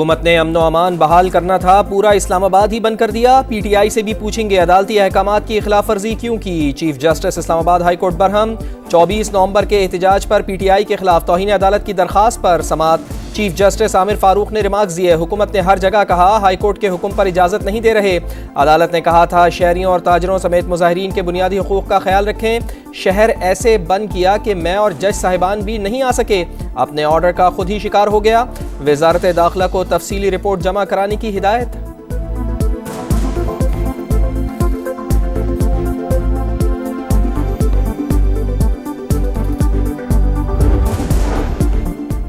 हुकूमत ने अमन व अमान बहाल करना था, पूरा इस्लामाबाद ही बंद कर दिया। पीटीआई से भी पूछेंगे अदालती अहकामात की खिलाफ वर्जी क्यों की। Chief justice Islamabad high court Barham. 24 नवंबर के एहतजाज पर पीटीआई के खिलाफ तौहीन अदालत की दरखास्त पर समाअत। चीफ जस्टिस आमिर फारूक ने रिमार्क्स दिए, हुकूमत ने हर जगह कहा, हाई कोर्ट के हुक्म पर इजाजत नहीं दे रहे। अदालत ने कहा था शहरियों और ताजरों समेत मुजाहिरीन के बुनियादी हुकूक का ख्याल रखें। शहर ऐसे बंद किया कि मैं और जज साहिबान भी नहीं आ सके। अपने ऑर्डर का खुद ही शिकार हो गया। वजारत दाखिला को तफसीली रिपोर्ट जमा कराने की हिदायत।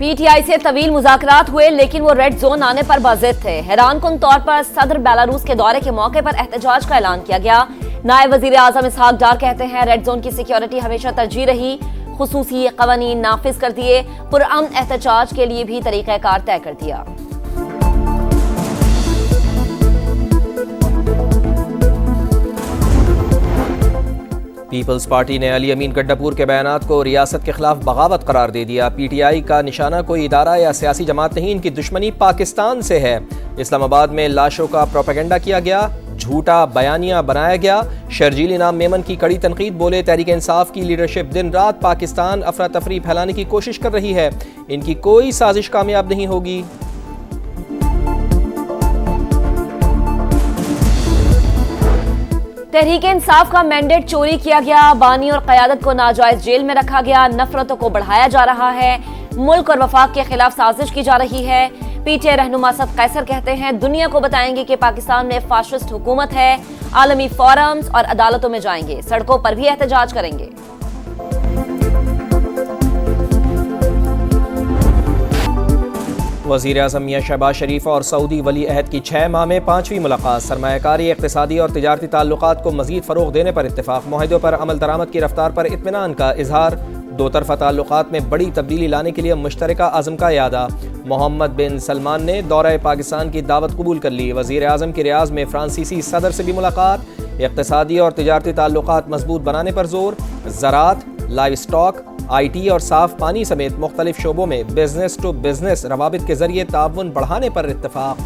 पीटीआई से तवील मुज़ाकरात हुए, लेकिन वो रेड जोन आने पर बाज़िद थे। हैरानकुन तौर पर सदर बेलारूस के दौरे के मौके पर एहतजाज का ऐलान किया गया। नायब वज़ीर आज़म इसहाक डार कहते हैं रेड जोन की सिक्योरिटी हमेशा तरजीह रही, खुसूसी क़वानीन नाफिज कर दिए, पुरअमन एहतजाज के लिए भी तरीक़ाकार तय कर दिया। पीपल्स पार्टी ने अली अमीन गड्डापुर के बयानात को रियासत के खिलाफ बगावत करार दे दिया। पीटीआई का निशाना कोई इदारा या सियासी जमात नहीं, इनकी दुश्मनी पाकिस्तान से है। इस्लामाबाद में लाशों का प्रोपेगेंडा किया गया, झूठा बयानिया बनाया गया। शर्जील इनाम मेमन की कड़ी तनकीद, बोले तहरीक इंसाफ की लीडरशिप दिन रात पाकिस्तान अफरा तफरी फैलाने की कोशिश कर रही है, इनकी कोई साजिश कामयाब नहीं होगी। तहरीक इंसाफ का मैंडेट चोरी किया गया, बानी और क़यादत को नाजायज जेल में रखा गया, नफरतों को बढ़ाया जा रहा है, मुल्क और वफाक के खिलाफ साजिश की जा रही है। पीटीआई रहनुमा सद कैसर कहते हैं दुनिया को बताएंगे कि पाकिस्तान में फाशिस्ट हुकूमत है, आलमी फोरम्स और अदालतों में जाएंगे, सड़कों पर भी एहतजाज करेंगे। वज़ीर आज़म मियां शहबाज शरीफ और सऊदी वली अहद की 6 माह में 5वीं मुलाकात। सरमायाकारी, इक़्तिसादी और तिजारती ताल्लुकात को मज़ीद फ़रोग़ देने पर इत्तेफ़ाक़। मुआहिदों पर अमल दरामद की रफ्तार पर इत्मीनान का इजहार। दो तरफ़ा ताल्लुकात में बड़ी तब्दीली लाने के लिए मुश्तरका अज़्म का यादा। मोहम्मद बिन सलमान ने दौरा पाकिस्तान की दावत कबूल कर ली। वज़ीर आज़म की रियाज़ में फ्रांसीसी सदर से भी मुलाकात। इक़्तिसादी और तिजारती ताल्लुकात मजबूत बनाने पर जोर। ज़राअत, लाइव स्टॉक, IT और साफ पानी समेत मुख्तलिफ शोबों में बिजनेस टू बिजनेस रवाबित के जरिए ताउन बढ़ाने पर इत्तेफाक।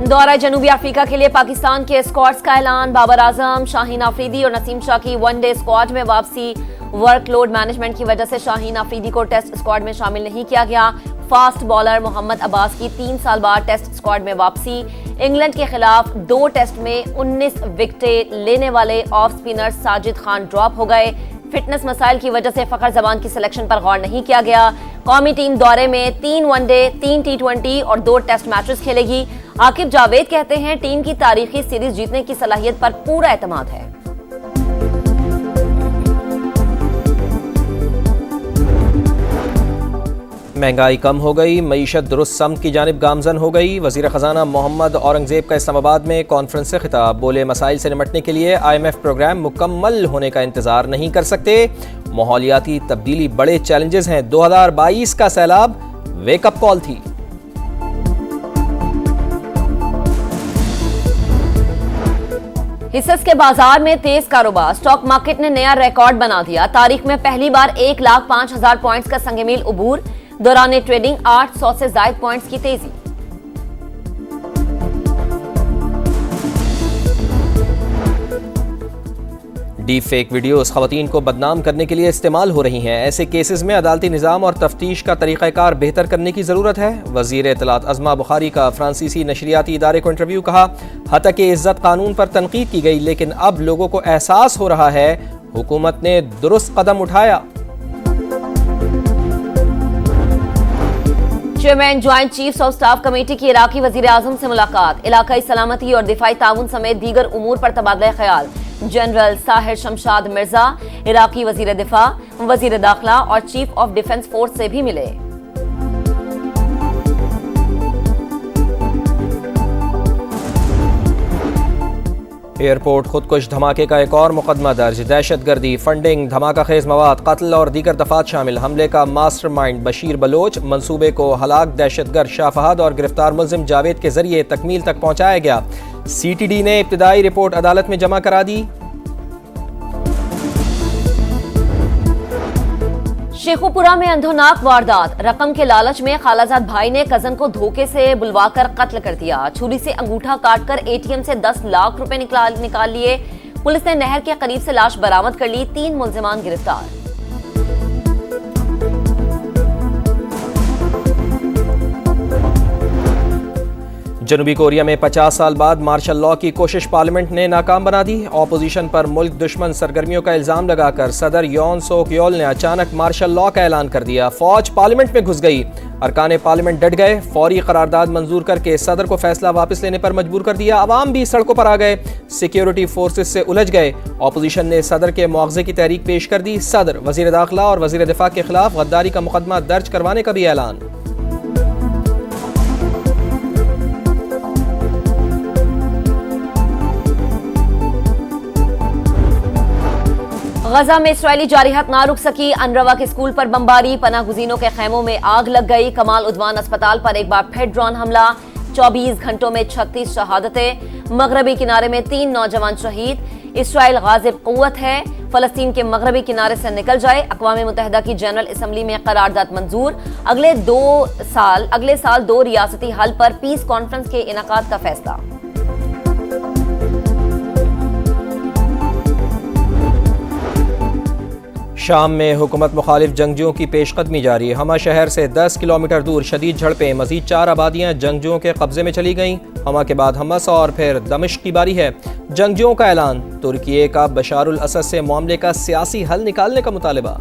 दौरा जनूबी अफ्रीका के लिए पाकिस्तान के स्क्वाड्स का ऐलान। बाबर आजम, शाहीन आफरीदी और नसीम शाह की वनडे स्क्वाड में वापसी। वर्कलोड मैनेजमेंट की वजह से शाहीन आफरीदी को टेस्ट स्क्वाड में शामिल नहीं किया गया। फास्ट बॉलर मोहम्मद अब्बास की 3 साल बाद टेस्ट स्क्वाड में वापसी। इंग्लैंड के खिलाफ 2 टेस्ट में 19 विकेटें लेने वाले off spinner Sajid Khan drop हो गए। फिटनेस मसाइल की वजह से फखर जमान की सिलेक्शन पर गौर नहीं किया गया। कौमी टीम दौरे में 3 वनडे, 3 T20 और 2 टेस्ट मैचेस खेलेगी। आकिब जावेद कहते हैं टीम की तारीखी सीरीज जीतने की सलाहियत पर पूरा एतमाद है। महंगाई कम हो गई, मईशत दुरुस्त सम्त की जानिब गामजन हो गई। वज़ीर ख़जाना मोहम्मद औरंगज़ेब का इस्लामाबाद में कॉन्फ्रेंस से खिताब, बोले मसाइल से निपटने के लिए IMF प्रोग्राम मुकम्मल होने का इंतज़ार नहीं कर सकते। माहौलियाती तब्दीली बड़े चैलेंजेस हैं, 2022 का सैलाब वेकअप कॉल थी। हिस्सेस के बाजार में तेज कारोबार, स्टॉक मार्केट ने नया रिकॉर्ड बना दिया। तारीख में पहली बार 1,05,000 पॉइंट्स का संगमील उबूर। दौरान ट्रेडिंग 800 से ज्यादा पॉइंट्स की तेजी। डीप फेक वीडियोस खवातीन को बदनाम करने के लिए इस्तेमाल हो रही हैं। ऐसे केसेस में अदालती निज़ाम और तफ्तीश का तरीक़ाकार बेहतर करने की ज़रूरत है। वज़ीर इत्तलात अज़मा बुखारी का फ्रांसीसी नशरियाती इदारे को इंटरव्यू। कहा हतक इज़्ज़त कानून पर तनकीद की गई, लेकिन अब लोगों को एहसास हो रहा है हुकूमत ने दुरुस्त कदम उठाया। Chairman joint chiefs of staff committee की इराकी वज़ीर आज़म से मुलाकात। इलाकाई सलामती और दिफाई ताउन समेत दीगर उमूर पर तबादला ख्याल। जनरल साहिर शमशाद मिर्जा इराकी वज़ीर दिफा, वज़ीर दाखिला और चीफ ऑफ डिफेंस फोर्स से भी मिले। एयरपोर्ट खुदकुश धमाके का एक और मुकदमा दर्ज। दहशतगर्दी, फंडिंग, धमाका खेज मवाद, कत्ल और दीगर दफात शामिल। हमले का मास्टरमाइंड बशीर बलोच। मंसूबे को हलाक दहशतगर्द शाह फहद और गिरफ्तार मुल्जिम जावेद के जरिए तकमील तक पहुंचाया गया। CTD ने इब्तिदाई रिपोर्ट अदालत में जमा करा दी। शेखुपुरा में अंधोनाक वारदात। रकम के लालच में खालाजाद भाई ने कजन को धोखे से बुलवाकर कत्ल कर दिया। छुरी से अंगूठा काटकर एटीएम से 10 लाख रुपए निकाल लिए। पुलिस ने नहर के करीब से लाश बरामद कर ली। 3 मुल्जिमान गिरफ्तार। जनूबी कोरिया में 50 साल बाद मार्शल लॉ की कोशिश पार्लियामेंट ने नाकाम बना दी। ऑपोजिशन पर मुल्क दुश्मन सरगर्मियों का इल्जाम लगाकर सदर योन सोक योल ने अचानक मार्शल लॉ का ऐलान कर दिया। फौज पार्लियामेंट में घुस गई। अरकान पार्लियामेंट डट गए। फौरी करारदाद मंजूर करके सदर को फैसला वापस लेने पर मजबूर कर दिया। अवाम भी सड़कों पर आ गए। सिक्योरिटी फोर्सेस से उलझ गए। ऑपोजिशन ने सदर के मुआवजे की तहरीक पेश कर दी। सदर, वजीर दाखिला और वजीर दिफा के खिलाफ गद्दारी का मुकदमा दर्ज करवाने का भी ऐलान। गजा में इसराइली जारिहत ना रुक सकी। अनरवा के स्कूल पर बमबारी। पनाह गुज़ीनों के खैमों में आग लग गई। कमाल उद्वान अस्पताल पर एक बार फिर ड्रोन हमला। 24 घंटों में 36 शहादतें। मगरबी किनारे में 3 नौजवान शहीद। इसराइल गाज़िब क़ुव्वत है। फलस्तीन के मगरबी किनारे से निकल जाए। अक़वाम मुत्तहिदा की जनरल असम्बली में करारदाद मंजूर। अगले साल 2 रियासती हल पर पीस कॉन्फ्रेंस के इनेकाद का फैसला। शाम में हुकूमत मुखालिफ जंगजुओं की पेशकदमी जारी। हमा शहर से 10 किलोमीटर दूर शदीद झड़पें। मजीद 4 आबादियां जंगजुओं के कब्जे में चली गईं। हमा के बाद हमस और फिर दमिश्क की बारी है। जंगजुओं का ऐलान। तुर्की का बशारुल असद से मामले का सियासी हल निकालने का मुतालिबा।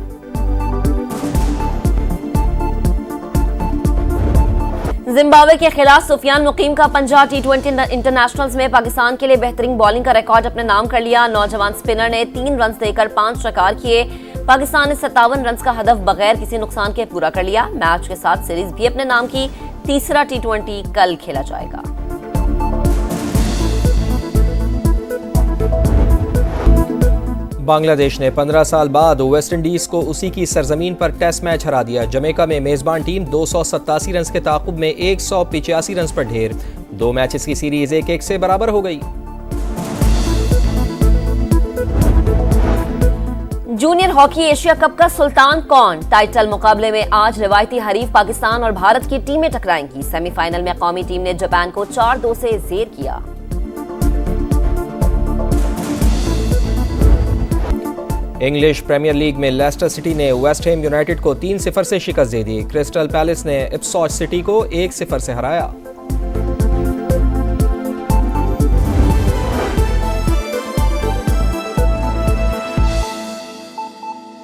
जिम्बाब्वे के खिलाफ सुफियान मुकीम का 50 T20 इंटरनेशनल्स में पाकिस्तान के लिए बेहतरीन बॉलिंग का रिकॉर्ड अपने नाम कर लिया। नौजवान स्पिनर ने 3 रन देकर 5 शिकार किए। पाकिस्तान ने 57 रन का हदफ बगैर किसी नुकसान के पूरा कर लिया। मैच के साथ सीरीज भी अपने नाम की। तीसरा T20 कल खेला जाएगा। बांग्लादेश ने 15 साल बाद वेस्ट इंडीज को उसी की सरजमीन पर टेस्ट मैच हरा दिया। जमैका में मेजबान टीम 287 रन के ताकुब में 185 रन पर ढेर। 2 मैचेस की सीरीज 1-1 से बराबर हो गई। जूनियर हॉकी एशिया कप का सुल्तान कौन? टाइटल मुकाबले में आज रिवायती हरीफ पाकिस्तान और भारत की टीमें टकराएंगी। सेमीफाइनल में कौमी टीम ने जापान को 4-2 से जेर किया। इंग्लिश प्रीमियर लीग में लेस्टर सिटी ने वेस्ट हैम यूनाइटेड को 3-0 से शिकस्त दे दी। क्रिस्टल पैलेस ने इप्सविच सिटी को 1-0 से हराया।